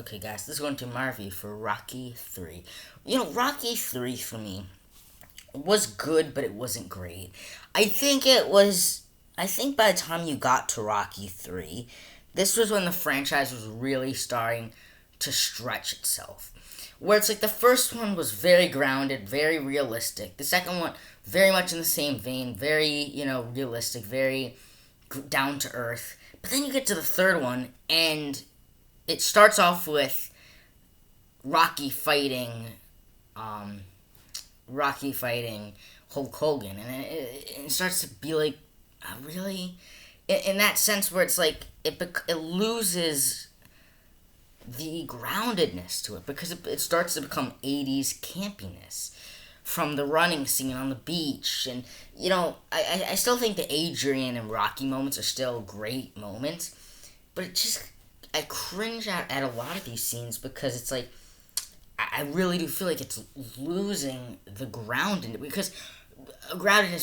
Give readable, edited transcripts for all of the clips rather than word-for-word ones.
Okay, guys, this is going to be my review for Rocky 3. Rocky 3 for me was good, but it wasn't great. I think it was. I think by the time you got to Rocky 3, this was when the franchise was really starting to stretch itself. Where it's like the first one was very grounded, very realistic. The second one, very much in the same vein, very, realistic, very down to earth. But then you get to the third one, and it starts off with Rocky fighting, um, Rocky fighting Hulk Hogan, and it starts to be like, really, in that sense where it's like it loses the groundedness to it because it starts to become 80s campiness from the running scene on the beach. And I still think the Adrian and Rocky moments are still great moments, but I cringe at a lot of these scenes because it's like I really do feel like it's losing the groundedness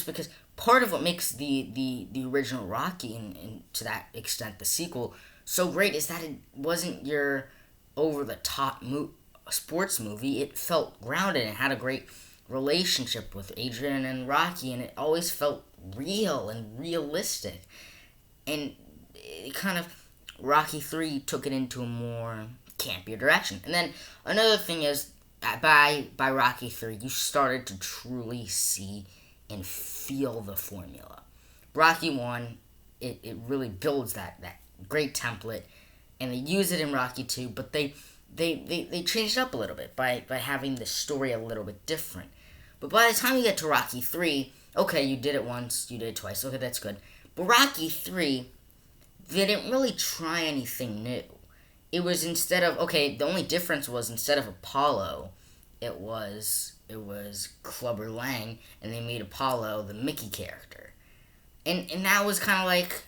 because part of what makes the original Rocky and to that extent the sequel so great is that it wasn't your over the top sports movie. It felt grounded and had a great relationship with Adrian and Rocky, and it always felt real and realistic. And it kind of Rocky 3 took it into a more campier direction. And then another thing is by Rocky 3 you started to truly see and feel the formula. Rocky 1 it really builds that great template, and they use it in Rocky 2, but they changed it up a little bit by having the story a little bit different. But by the time you get to Rocky 3, okay, you did it once, you did it twice, okay, that's good. But Rocky 3, they didn't really try anything new. It was the only difference was instead of Apollo, it was Clubber Lang, and they made Apollo the Mickey character. And that was kind of like,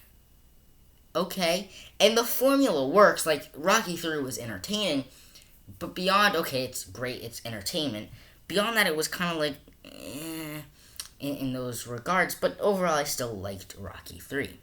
okay. And the formula works. Like, Rocky 3 was entertaining, but beyond, okay, it's great, it's entertainment. Beyond that, it was kind of like, in those regards. But overall, I still liked Rocky 3.